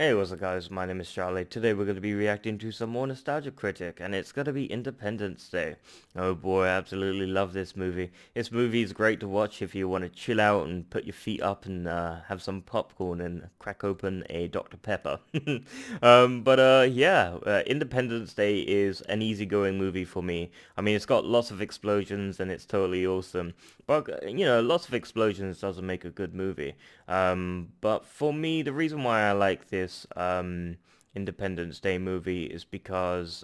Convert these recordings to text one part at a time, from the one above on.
Hey, what's up guys, my name is Charlie. Today we're going to be reacting to some more nostalgia Critic, and it's going to be Independence Day. Oh boy, I absolutely love this movie. This movie is great to watch if you want to chill out and put your feet up and have some popcorn and crack open a Dr. Pepper. Independence Day is an easygoing movie for me. I mean, it's got lots of explosions and it's totally awesome. But, lots of explosions doesn't make a good movie. But for me, the reason why I like this Independence Day movie is because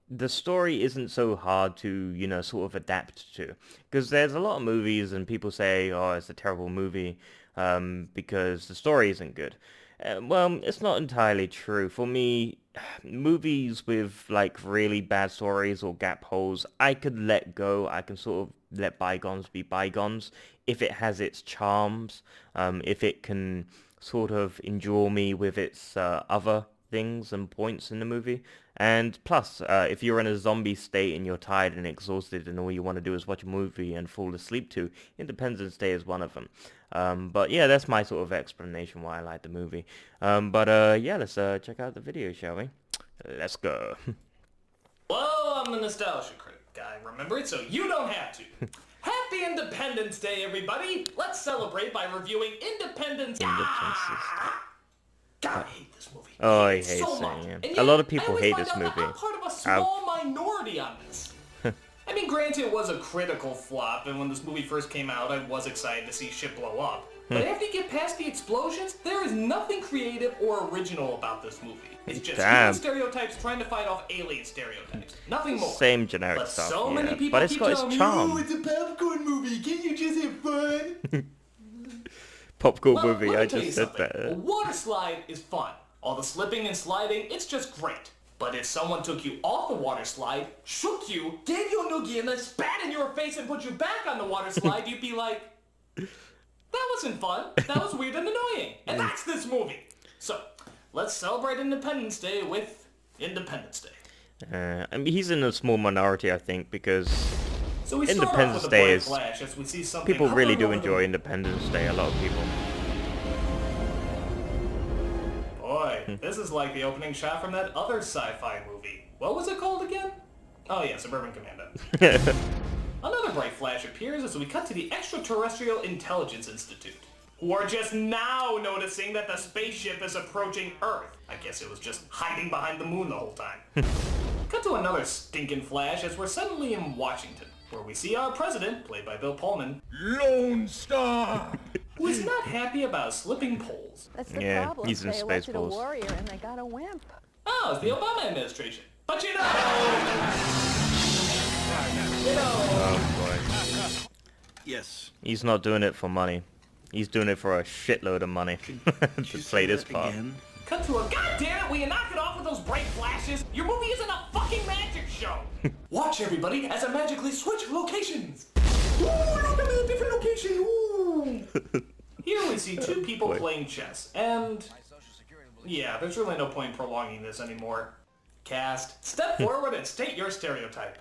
the story isn't so hard to, sort of adapt to. Because there's a lot of movies and people say, oh, it's a terrible movie because the story isn't good. Well, it's not entirely true. For me, movies with like really bad stories or gap holes, I could let go. I can sort of let bygones be bygones if it has its charms, if it can sort of endure me with its other things and points in the movie. And plus, if you're in a zombie state and you're tired and exhausted and all you want to do is watch a movie and fall asleep to, Independence Day is one of them. But yeah, that's my sort of explanation why I like the movie. Let's check out the video, shall we? Let's go. Well, I'm the nostalgia critic guy, remember it, so you don't have to. Happy Independence Day, everybody! Let's celebrate by reviewing Independence Day. God, I hate this movie. Oh, I hate so saying much. it. A lot of people hate this movie. I'm part of a small minority on this. I mean, granted, it was a critical flop, and when this movie first came out, I was excited to see shit blow up. But after you get past the explosions, there is nothing creative or original about this movie. It's just human stereotypes trying to fight off alien stereotypes. Nothing more. Same generic but stuff, so many people but it's keep got its charm. oh, it's a popcorn movie. Can't you just have fun? Popcorn Well, movie, let me I tell you just said something. that. A water slide is fun. All the slipping and sliding, it's just great. But if someone took you off the water slide, shook you, gave you a noogie, and then spat in your face and put you back on the water slide, you'd be like, that wasn't fun. That was weird and annoying. And that's this movie. So, let's celebrate Independence Day with Independence Day. I mean, he's in a small minority, I think, because So we Independence start off with Day a is... bright flash as we see something People really do hovering over the enjoy Independence Day, a lot of people. Boy, this is like the opening shot from that other sci-fi movie. What was it called again? Oh yeah, Suburban Commando. Another bright flash appears as we cut to the Extraterrestrial Intelligence Institute, who are just now noticing that the spaceship is approaching Earth. I guess it was just hiding behind the moon the whole time. Cut to another stinking flash as we're suddenly in Washington, where we see our president, played by Bill Pullman, Lone Star, who is not happy about slipping poles. That's the Yeah, problem. he's in They elected a Spaceballs. warrior and they got a wimp. Oh, it's the Obama administration. But you know... Oh boy. yes. He's not doing it for money. He's doing it for a shitload of money to play this part. Cut to a goddamn it, will you knock it off with those bright flashes? Your movie isn't a fucking magic show! Watch everybody as I magically switch locations! Ooh, look at me, different location, ooh! Here we see two people playing chess, and... yeah, there's really no point in prolonging this anymore. Cast, step forward and state your stereotype.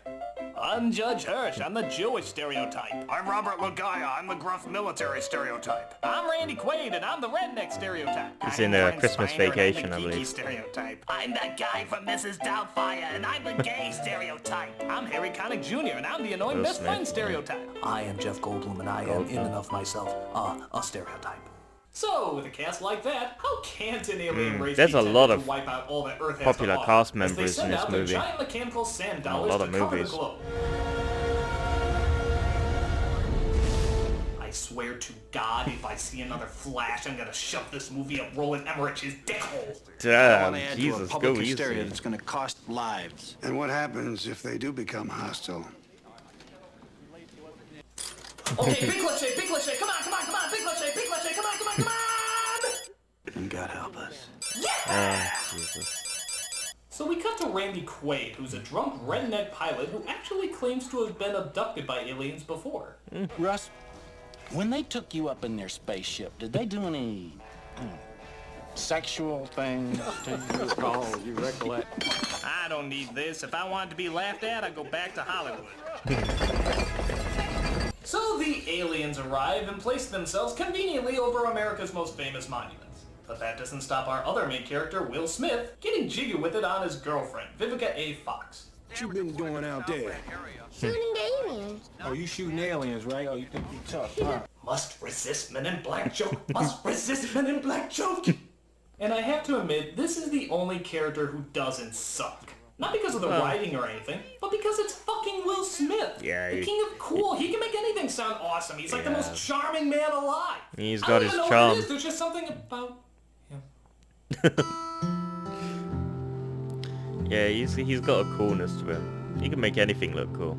I'm Judge Hirsch, I'm the Jewish stereotype. I'm Robert Lagaya, I'm the gruff military stereotype. I'm Randy Quaid, and I'm the redneck stereotype. It's in a Christmas Vacation, I believe. Stereotype. I'm that guy from Mrs. Doubtfire, and I'm the gay stereotype. I'm Harry Connick Jr., and I'm the annoying Will best Smith, friend stereotype. I am Jeff Goldblum, and I am in and of myself a stereotype. So, with a cast like that, how can't an alien race There's be a lot tempted of to wipe out all that Earth has popular to offer, cast as they members send in this out their movie. giant mechanical sand dollars lot to of cover movies. the globe. I swear to God, if I see another flash, I'm gonna shove this movie up Roland Emmerich's dick hole. Damn, add Jesus, to a public go hysteria easy. that's going to cost lives. And what happens if they do become hostile? Okay, big cliche, come on, big cliche, come on! And God help us. Jesus. So we cut to Randy Quaid, who's a drunk redneck pilot who actually claims to have been abducted by aliens before. Russ, when they took you up in their spaceship, did they do any sexual things to you at all? You recollect? I don't need this. If I wanted to be laughed at, I'd go back to Hollywood. So the aliens arrive and place themselves conveniently over America's most famous monuments. But that doesn't stop our other main character, Will Smith, getting jiggy with it on his girlfriend, Vivica A. Fox. What you been doing out there? Shooting aliens. Oh, you shooting aliens, right? Oh, you think you tough, huh? Must resist Men in Black joke. Must resist Men in Black joke. And I have to admit, this is the only character who doesn't suck. Not because of the writing or anything, but because it's fucking Will Smith. Yeah, the king of cool. He can make anything sound awesome. He's like the most charming man alive. He's I got don't his even know charm. what it is. There's just something about him. Yeah, he's got a coolness to him. He can make anything look cool.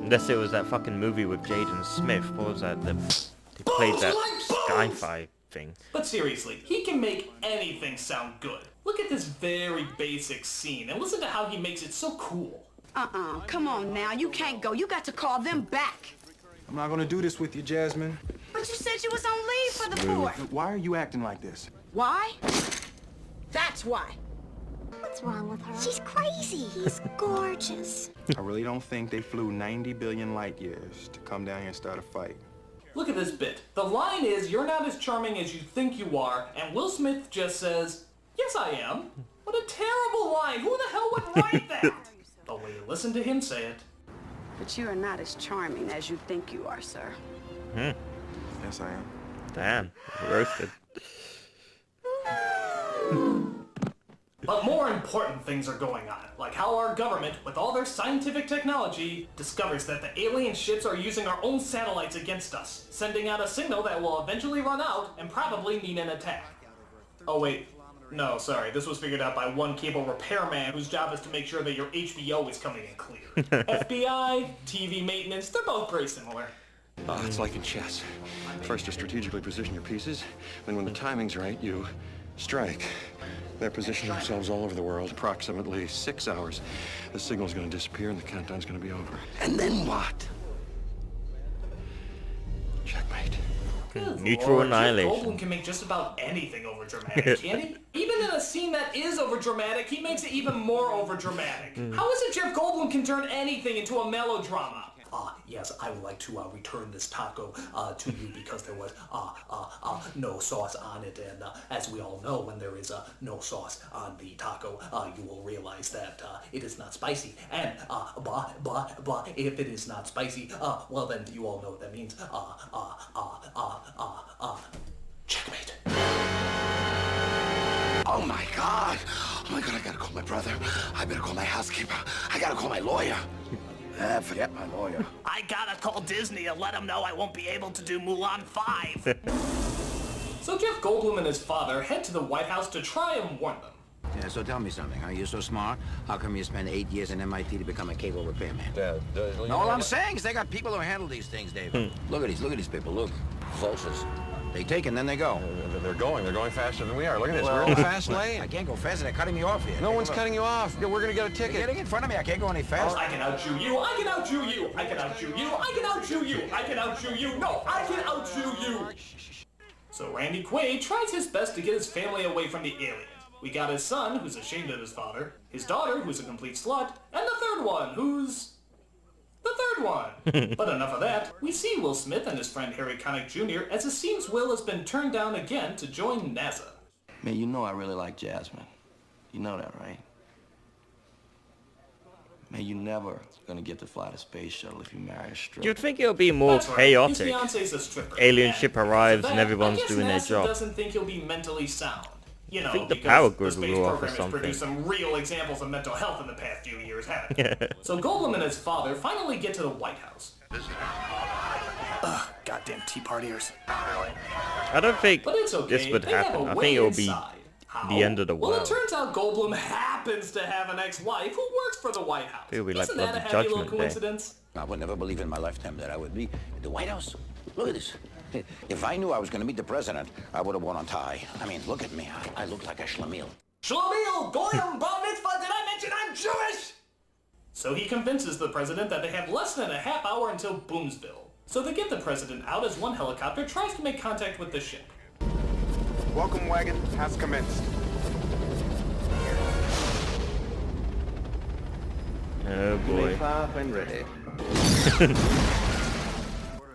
Unless it was that fucking movie with Jaden Smith. What was that? They played that sci-fi thing. But seriously, he can make anything sound good. Look at this very basic scene and listen to how he makes it so cool. Come on now. You can't go. You got to call them back. I'm not gonna do this with you, Jasmine. But you said you was on leave for the 4th. Why are you acting like this? Why? That's why. What's wrong with her? She's crazy. He's gorgeous. I really don't think they flew 90 billion light years to come down here and start a fight. Look at this bit. The line is, "You're not as charming as you think you are," and Will Smith just says, "Yes, I am." What a terrible line. Who the hell would write that? But when you listen to him say it, But you are not as charming as you think you are, sir. Yes, I am. Damn, roasted. But more important things are going on, like how our government, with all their scientific technology, discovers that the alien ships are using our own satellites against us, sending out a signal that will eventually run out and probably mean an attack. Oh wait, no, sorry, this was figured out by one cable repairman whose job is to make sure that your HBO is coming in clear. FBI, TV maintenance, they're both very similar. It's like in chess. First, you strategically position your pieces, then when the timing's right, you strike. They're positioning themselves all over the world, approximately 6 hours. The signal's gonna disappear and the countdown's gonna be over. And then what? Checkmate. Good Mutual Lord, annihilation. Jeff Goldblum can make just about anything overdramatic, can't he? Even in a scene that is overdramatic, he makes it even more overdramatic. How is it Jeff Goldblum can turn anything into a melodrama? Yes, I would like to return this taco to you because there was no sauce on it, and as we all know, when there is no sauce on the taco, you will realize that it is not spicy, and but if it is not spicy, well then you all know what that means. Checkmate. Oh my God! Oh my God, I gotta call my brother. I better call my housekeeper. I gotta call my lawyer. Forget my lawyer. I gotta call Disney and let them know I won't be able to do Mulan 5. So Jeff Goldblum and his father head to the White House to try and warn them. Yeah, so tell me something, huh? You're so smart. How come you spend 8 years in MIT to become a cable repairman? No, all I'm saying is they got people who handle these things, David. Look at these people, look. Vultures. They take and then they go. They're going faster than we are. Look at this, Well, we're in the fast lane. I can't go faster, they're cutting me off here. No one's cutting you off. We're gonna get a They're ticket. getting in front of me, I can't go any faster. I can out-Jew you, I can out-Jew you, I can out-Jew you, I can out-Jew you, I can out-Jew you, no, I can out-Jew you! So Randy Quaid tries his best to get his family away from the aliens. We got his son, who's ashamed of his father, his daughter, who's a complete slut, and the third one, who's... the third one. But enough of that. We see Will Smith and his friend Harry Connick Jr. as it seems Will has been turned down again to join NASA. Man, you know I really like Jasmine. You know that, right? Man, you never gonna get to fly the space shuttle if you marry a stripper. You'd think it'll be more That's right. His chaotic. fiance's a stripper. Alien And ship because of arrives that, and everyone's I guess doing their NASA job. doesn't think he'll be mentally sound. You know, think the because power the grid space blew off or program has something. produced some real examples of mental health in the past few years, haven't it? So Goldblum and his father finally get to the White House. Goddamn Tea Partiers. I don't think But it's okay. this would They have happen. a I way think it will be inside. How? the end of the Well, it world. turns out Goldblum happens to have an ex-wife who works for the White House. It'll be like Isn't that a bloody happy little Judgment Day. coincidence? I would never believe in my lifetime that I would be at the White House. Look at this. If I knew I was going to meet the president, I would have worn a tie. I mean, look at me. I look like a schlemiel. Shlemiel, Goyim, Bar Mitzvah, did I mention I'm Jewish? So he convinces the president that they have less than a half hour until Boomsville. So they get the president out as one helicopter tries to make contact with the ship. Welcome wagon has commenced. Oh boy. When ready.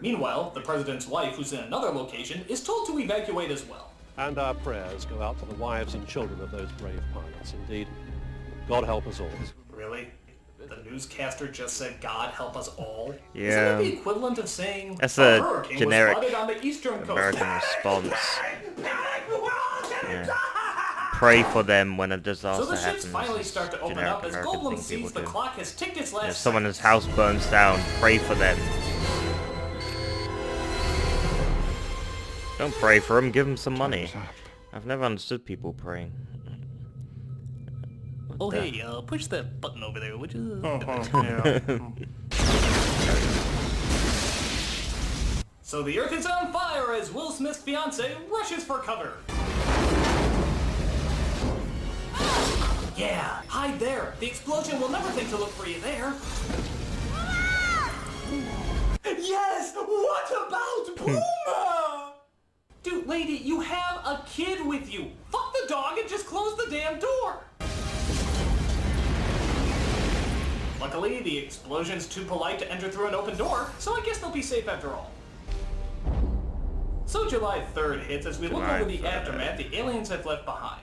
Meanwhile, the president's wife, who's in another location, is told to evacuate as well. And our prayers go out to the wives and children of those brave pilots. Indeed, God help us all. Really? The newscaster just said, God help us all? Yeah. Isn't that the equivalent of saying, That's a a hurricane generic was spotted on the eastern coast? American response. Yeah. Pray for them when a disaster So the happens. ships finally start to open Generic up as American Goldblum thing sees people the do. clock has ticked its If last someone's house burns down, pray for them. Don't pray for them, give them some money. I've never understood people praying. Oh hey, push that button over there, would you? So the Earth is on fire as Will Smith's fiance rushes for cover. Yeah, hide there. The explosion will never think to look for you there. Yes! What about Puma? Dude, lady, you have a kid with you. Fuck the dog and just close the damn door. Luckily, the explosion's too polite to enter through an open door, so I guess they'll be safe after all. So July 3rd hits as we look over the aftermath the aliens have left behind.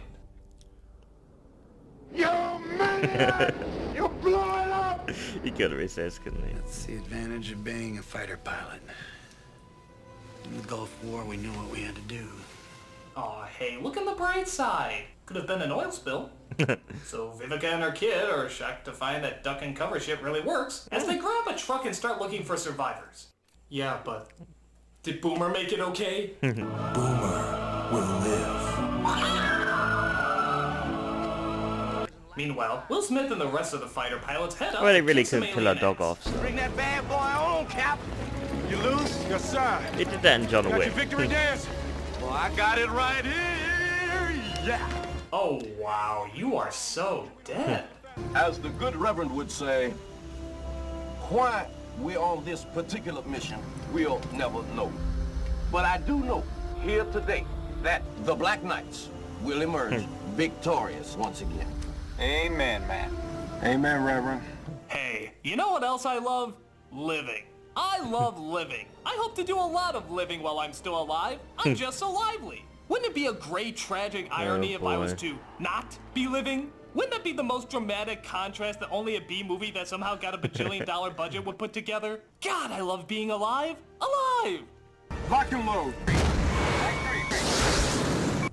You maniac! You blew it up! He could have resisted, couldn't he? That's the advantage of being a fighter pilot. In the Gulf War, we knew what we had to do. Aw, hey, look on the bright side. Could have been an oil spill. So Vivica and her kid are shocked to find that duck and cover shit really works, as they grab a truck and start looking for survivors. Yeah, but did Boomer make it okay? Boomer will live. Meanwhile, Will Smith and the rest of the fighter pilots head up Well, they and really kick some could kill a alien dog ass. off. So. Bring that bad boy on, Cap. You lose? Yes, sir. They did that in John Wick. Victory dance? Well, I got it right here. Yeah. Oh wow, you are so dead. As the good Reverend would say, why we're on this particular mission, we'll never know. But I do know here today that the Black Knights will emerge victorious once again. Amen, man. Amen, Reverend. Hey, you know what else I love? Living. I love living. I hope to do a lot of living while I'm still alive. I'm just so lively. Wouldn't it be a great tragic irony if I was to not be living? Wouldn't that be the most dramatic contrast that only a B movie that somehow got a bajillion-dollar budget would put together? God, I love being alive. Alive! Lock and load.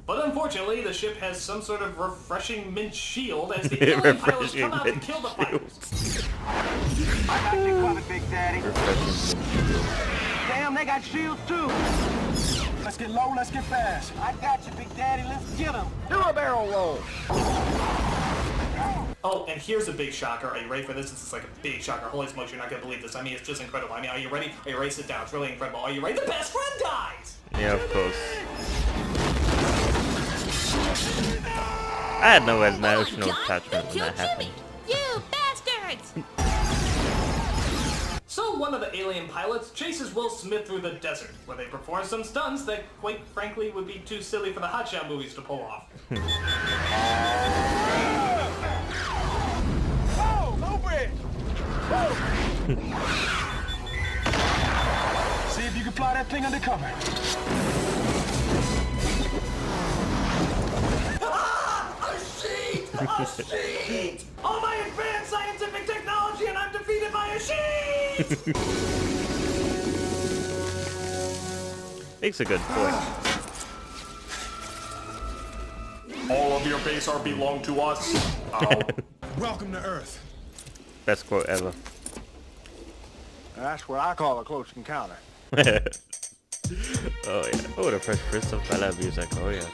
But unfortunately, the ship has some sort of refreshing mint shield as the alien pilots come out to kill the fighters. I got you covered, Big Daddy. Damn, they got shields too. Let's get low, let's get fast. I got you, Big Daddy, let's get them. Do a barrel roll. Oh, and here's a big shocker. Are you ready for this? This is like a big shocker. Holy smokes, you're not going to believe this. I mean, it's just incredible. I mean, are you ready? Are you ready? Sit down. It's really incredible. Are you ready? The best friend dies! Yeah, of course. I had no emotional attachment when that happened. You bastards! So one of the alien pilots chases Will Smith through the desert, where they perform some stunts that, quite frankly, would be too silly for the hotshot movies to pull off. Oh, low bridge. See if you can fly that thing undercover. A sheet! All my advanced scientific technology and I'm defeated by a sheet! Makes a good point. All of your base are belong to us. Ow. Welcome to Earth. Best quote ever. That's what I call a close encounter. Oh yeah. Oh, the Fresh Prince of Bel-Air music. Oh yeah.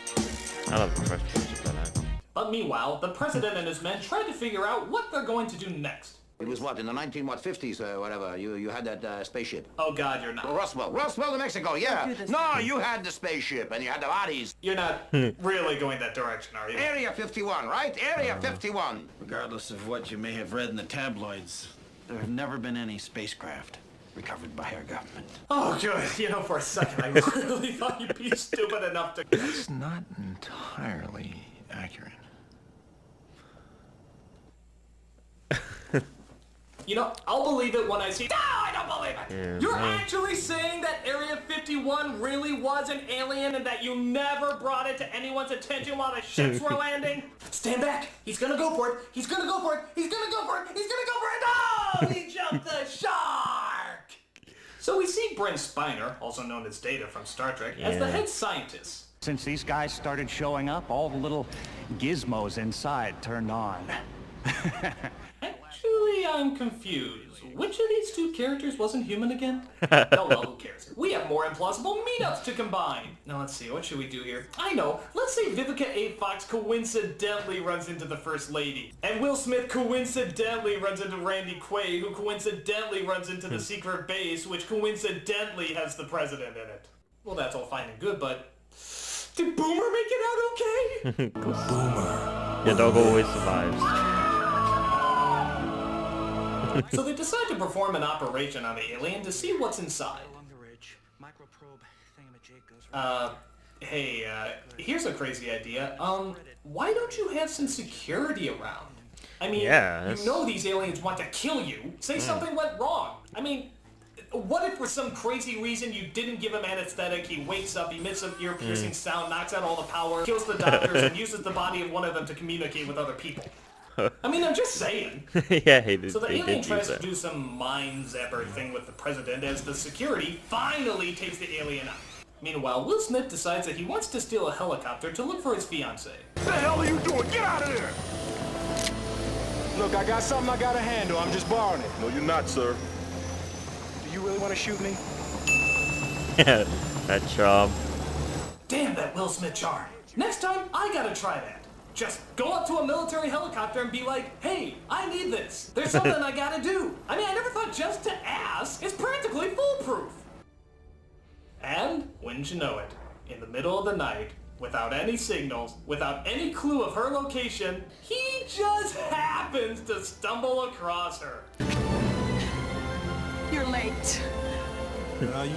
I love the Fresh Prince of Bel-Air. But meanwhile, the president and his men try to figure out what they're going to do next. It was what, in the 50s or whatever, you had that spaceship. Oh god, you're not. Roswell, New Mexico, yeah. No, you had the spaceship and you had the bodies. You're not really going that direction, are you? Area 51, right? Area 51. Regardless of what you may have read in the tabloids, there have never been any spacecraft recovered by our government. Oh good, you know, for a second I really thought you'd be stupid enough to... That's not entirely accurate. You know, I'll believe it when I see... No, I don't believe it! Yeah, You're actually saying that Area 51 really was an alien and that you never brought it to anyone's attention while the ships were landing? Stand back! He's gonna go for it! He's gonna go for it! He's gonna go for it! He's gonna go for it! Oh! He jumped the shark! So we see Brent Spiner, also known as Data from Star Trek, as the head scientist. Since these guys started showing up, all the little gizmos inside turned on. Actually, I'm confused. Which of these two characters wasn't human again? Oh well, who cares? We have more implausible meetups to combine. Now let's see, what should we do here? I know, let's say Vivica A. Fox coincidentally runs into the First Lady. And Will Smith coincidentally runs into Randy Quaid, who coincidentally runs into the secret base, which coincidentally has the president in it. Well, that's all fine and good, but... Did Boomer make it out okay? Boomer. Your dog always survives. So they decide to perform an operation on the alien to see what's inside. Here's a crazy idea. Why don't you have some security around? I mean, you know these aliens want to kill you. Say something went wrong. I mean, what if for some crazy reason you didn't give him anesthetic, he wakes up, emits an ear-piercing sound, knocks out all the power, kills the doctors, and uses the body of one of them to communicate with other people? I mean, I'm just saying. Yeah, he did. So the alien tries to do some mind zapper thing with the president as the security finally takes the alien out. Meanwhile, Will Smith decides that he wants to steal a helicopter to look for his fiancée. What the hell are you doing? Get out of there! Look, I got something I gotta handle. I'm just borrowing it. No, you're not, sir. Do you really want to shoot me? Yeah, that charm. Damn that Will Smith charm. Next time, I gotta try that. Just go up to a military helicopter and be like, hey, I need this. There's something I gotta do. I mean, I never thought just to ask is practically foolproof. And, wouldn't you know it, in the middle of the night, without any signals, without any clue of her location, he just happens to stumble across her. You're late.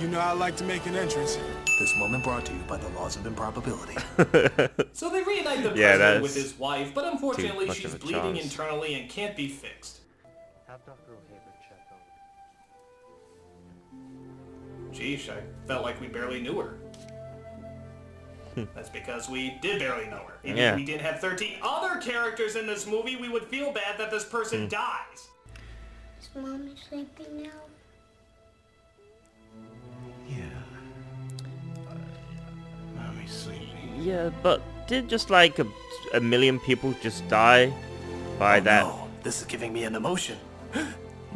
You know I like to make an entrance. This moment brought to you by the laws of improbability. So they reunite the president with his wife, but unfortunately she's bleeding internally and can't be fixed. Have Dr. O'Haver check on. Geesh, I felt like we barely knew her. That's because we did barely know her. If we didn't have 13 other characters in this movie, we would feel bad that this person dies. Is Mommy sleeping now? Yeah, but did just like a million people just die by that? No, this is giving me an emotion.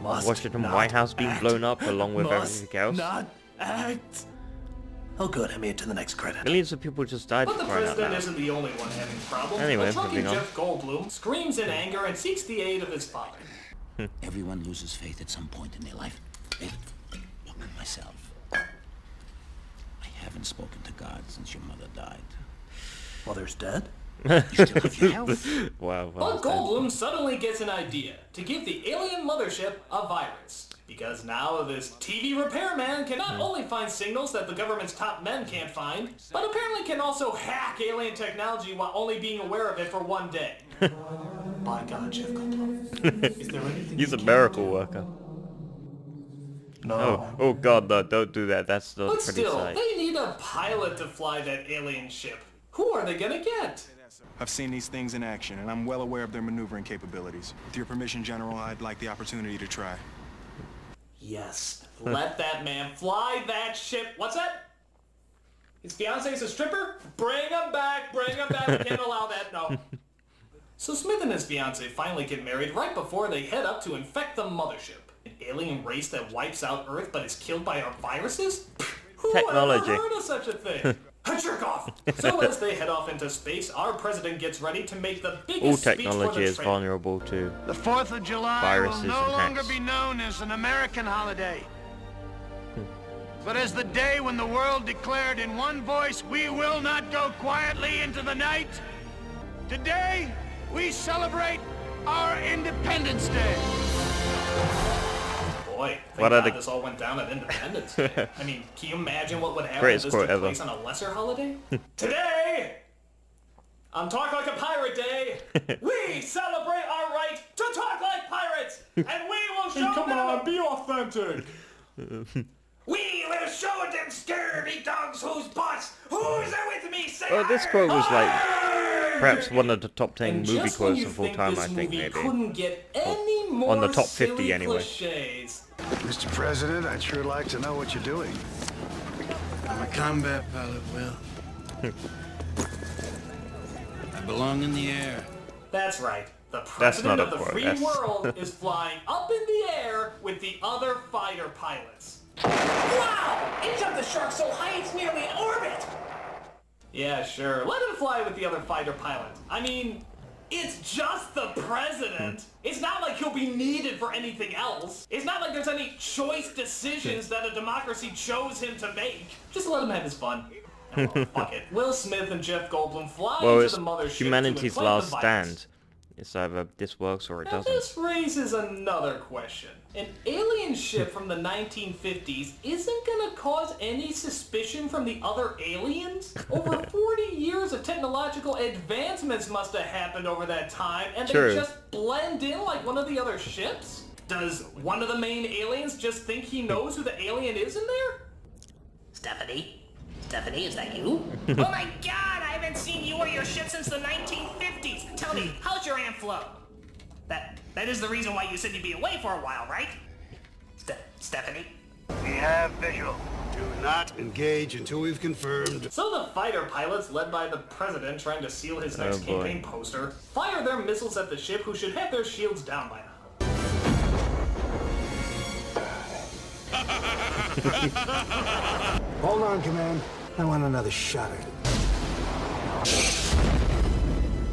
Washington White House being blown up along with everything else. Not act. Oh good, I made it to the next credit. Millions of people just died. But the president isn't the only one having problems. Anyway, a trucking moving on. Jeff Goldblum screams in anger and seeks the aid of his father. Everyone loses faith at some point in their life. Look at myself. I haven't spoken to God since your mother died. Mother's dead? You still have your health. Wow. But Goldblum suddenly gets an idea to give the alien mothership a virus. Because now this TV repairman can not only find signals that the government's top men can't find, but apparently can also hack alien technology while only being aware of it for one day. By God, Jeff Goldblum. Is there anything He's a miracle worker. No. Oh God, no, don't do that. That's not But pretty still, sight. they need a pilot to fly that alien ship. Who are they gonna get? I've seen these things in action, and I'm well aware of their maneuvering capabilities. With your permission, General, I'd like the opportunity to try. Yes. Let that man fly that ship. What's that? His fiancee's a stripper? Bring him back. Bring him back. We can't allow that. No. So Smith and his fiancée finally get married right before they head up to infect the mothership. An alien race that wipes out Earth but is killed by our viruses? Who Technology. ever heard of such a thing? Jerk off! So as they head off into space, our president gets ready to make the biggest All speech for technology the is trip. vulnerable to The 4th of July viruses will no and longer hacks. be known as an American holiday, but as the day when the world declared in one voice, we will not go quietly into the night. Today, we celebrate our Independence Day. Boy, What thank are God the- this all went down at Independence Day. I mean, can you imagine what would happen Greatest if this quote took ever. place on a lesser holiday? Today, on Talk Like a Pirate Day, we celebrate our right to talk like pirates, and we will show come them. on, be authentic. We will show them sturdy dogs whose butts. Who's there with me? Say Well, this quote was like perhaps one of the top 10 and movie just when quotes you of all think time. this I think movie maybe couldn't get any more on the top 50 silly anyway. cliches. Mr. President, I'd sure like to know what you're doing. I'm a combat pilot, Will. I belong in the air. That's right. The That's not president a of the quote, free that's- world is flying up in the air with the other fighter pilots. Wow! It jumped the shark so high it's nearly in orbit! Yeah, sure. Let him fly with the other fighter pilot. I mean, it's just the president. It's not like he'll be needed for anything else. It's not like there's any choice decisions that a democracy chose him to make. Just let him have his fun. Oh, well, fuck it. Will Smith and Jeff Goldblum fly well, into it's the mothership humanity's to inflame last the virus. stand. It's either this works or it Now doesn't. this raises another question. An alien ship from the 1950s isn't gonna cause any suspicion from the other aliens? Over 40 years of technological advancements must have happened over that time, and True. they just blend in like one of the other ships? Does one of the main aliens just think he knows who the alien is in there? Stephanie? Stephanie, is that you? Oh my god, I haven't seen you or your ship since the 1950s. Tell me, how's your Aunt Flo? That is the reason why you said you'd be away for a while, right? Stephanie? We have visual. Do not engage until we've confirmed. So the fighter pilots, led by the president trying to seal his next boy. campaign poster, fire their missiles at the ship who should have their shields down by now. Hold on, Command. I want another shot at it.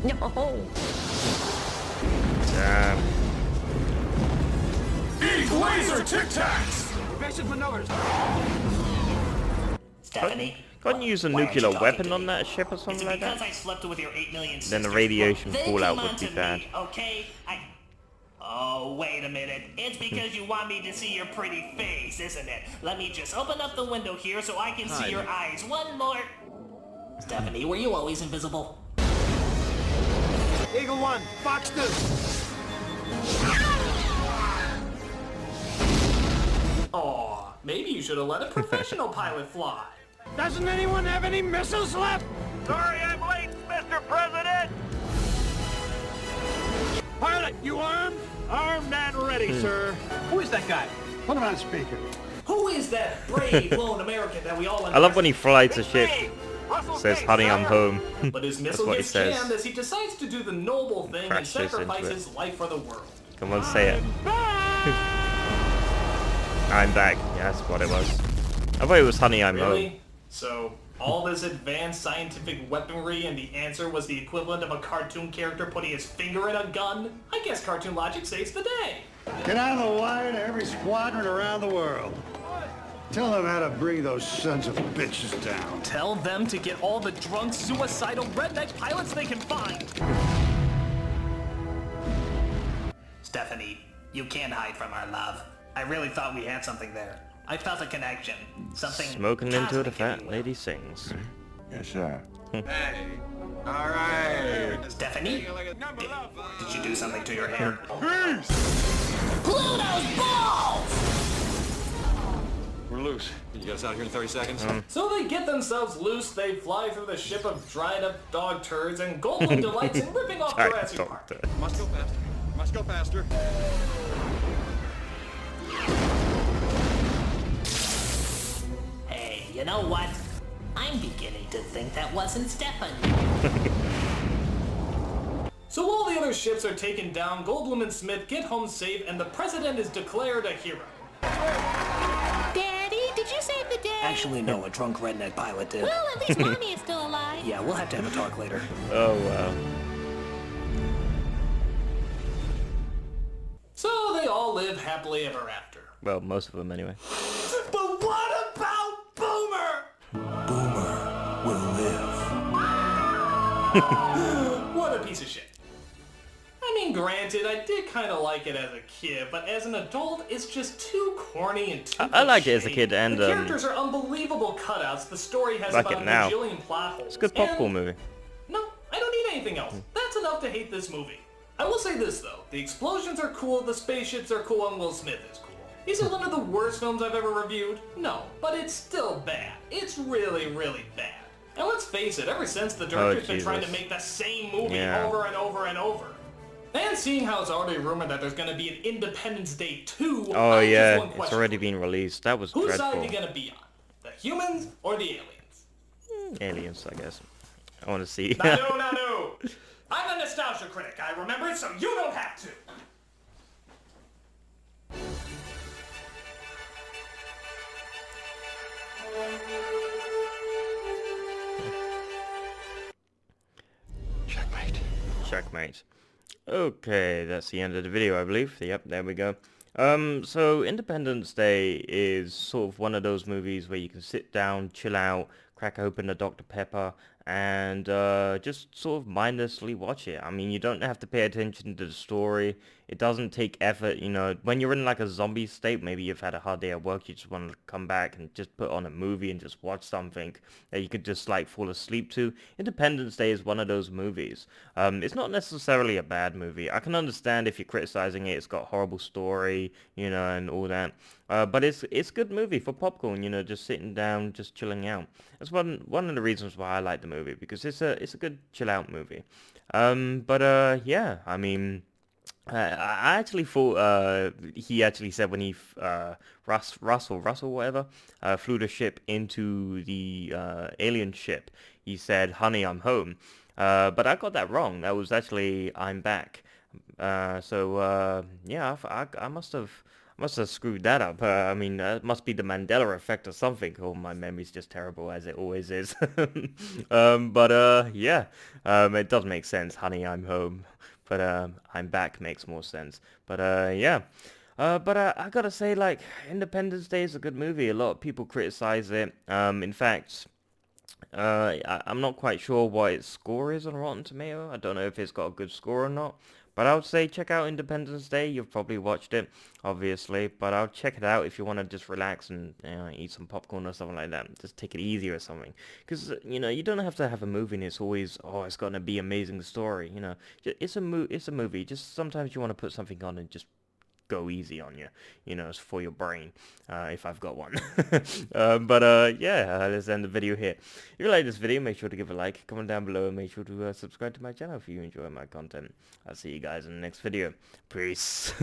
No. Damn. Eat laser Tic Tacs. Evasive maneuvers. Stephanie? Can't you use a Why aren't nuclear you talking weapon to on me? that ship or Is something it like because that? I slept with your 8 million Then the sisters? radiation Well, then fallout come would on be to bad. me, okay? Oh, wait a minute. It's because you want me to see your pretty face, isn't it? Let me just open up the window here so I can see your eyes. One more. Stephanie, were you always invisible? Eagle 1, Fox 2. Aw, maybe you should have let a professional pilot fly. Doesn't anyone have any missiles left? Sorry I'm late, Mr. President! Pilot, you armed? Armed and ready, sir. Who is that guy? Put him on speaker. Who is that brave lone American that we all I love when he flies a ship. Russell Says, Tate, honey, I'm sir. home. But his That's missile what he gets says. jammed as he decides to do the noble thing and Crashes into sacrifice it. his life for the world. Come on, say it. I'm back. Yeah, that's what it was. I thought it was honey, I'm home. Really? So, all this advanced scientific weaponry and the answer was the equivalent of a cartoon character putting his finger in a gun? I guess cartoon logic saves the day. Get on the wire to every squadron around the world. Tell them how to bring those sons of bitches down. Tell them to get all the drunk, suicidal redneck pilots they can find. Stephanie, you can't hide from our love. I really thought we had something there. I felt a connection. Something Smoking into it, a cosmic, if fat you will. lady sings. Yes, sir. Hey, all right. Stephanie? Did you do something to your hair? Pluto's balls! We're loose. Can you get us out of here in 30 seconds? So they get themselves loose, they fly through the ship of dried up dog turds, and Goldblum delights in ripping off Jurassic Park. Must go faster. Must go faster. Hey, you know what? I'm beginning to think that wasn't Stephanie. So while the other ships are taken down, Goldblum and Smith get home safe, and the president is declared a hero. Daddy, did you save the day? Actually, no, a drunk redneck pilot did. Well, at least Mommy is still alive. Yeah, we'll have to have a talk later. Oh, wow. So they all live happily ever after. Well, most of them anyway. But what about Boomer? Boomer will live. What a piece of shit. I mean, granted, I did kind of like it as a kid, but as an adult, it's just too corny and too I liked it as a cliche. kid, and the characters are unbelievable cutouts. The story has like about it a now. bajillion plot holes. It's a good popcorn and movie. no, I don't need anything else. That's enough to hate this movie. I will say this though, the explosions are cool, the spaceships are cool, and Will Smith is cool. Is it one of the worst films I've ever reviewed? No, but it's still bad. It's really, really bad. And let's face it, ever since the director's been trying to make the same movie over and over and over. And seeing how it's already rumored that there's gonna be an Independence Day 2, Oh yeah, it's already been released. That was whose dreadful. side are you gonna be on? The humans or the aliens? Aliens, I guess. I want to see. No. I'm a nostalgia critic. I remember it, so you don't have to. Checkmate. Checkmate. Okay, that's the end of the video, I believe. Yep, there we go. So Independence Day is sort of one of those movies where you can sit down, chill out, crack open a Dr. Pepper, and just sort of mindlessly watch it. I mean, you don't have to pay attention to the story. It doesn't take effort, you know. When you're in like a zombie state, maybe you've had a hard day at work, you just want to come back and just put on a movie and just watch something that you could just like fall asleep to. Independence Day is one of those movies. It's not necessarily a bad movie. I can understand if you're criticizing it. It's got horrible story, you know, and all that. But it's a good movie for popcorn, you know, just sitting down, just chilling out. That's one of the reasons why I like the movie, because it's a good chill out movie. Yeah, I mean, I actually thought he actually said when he Russell whatever flew the ship into the alien ship, he said, "Honey, I'm home." But I got that wrong. That was actually "I'm back." Yeah, I must have screwed that up. I mean, it must be the Mandela effect or something. Oh, my memory's just terrible, as it always is. Yeah, it does make sense. Honey, I'm home. But I'm back makes more sense. But yeah. I gotta say, like, Independence Day is a good movie. A lot of people criticize it. In fact, I'm not quite sure what its score is on Rotten Tomato. I don't know if it's got a good score or not. But I would say check out Independence Day. You've probably watched it, obviously. But I'll check it out if you want to just relax and eat some popcorn or something like that. Just take it easy or something. Because, you know, you don't have to have a movie and it's always, oh, it's going to be amazing story. You know, it's a movie. Just sometimes you want to put something on and just go easy on you, you know, for your brain, if I've got one. Yeah, let's end the video here. If you like this video, make sure to give a like, comment down below, and make sure to subscribe to my channel if you enjoy my content. I'll see you guys in the next video. Peace.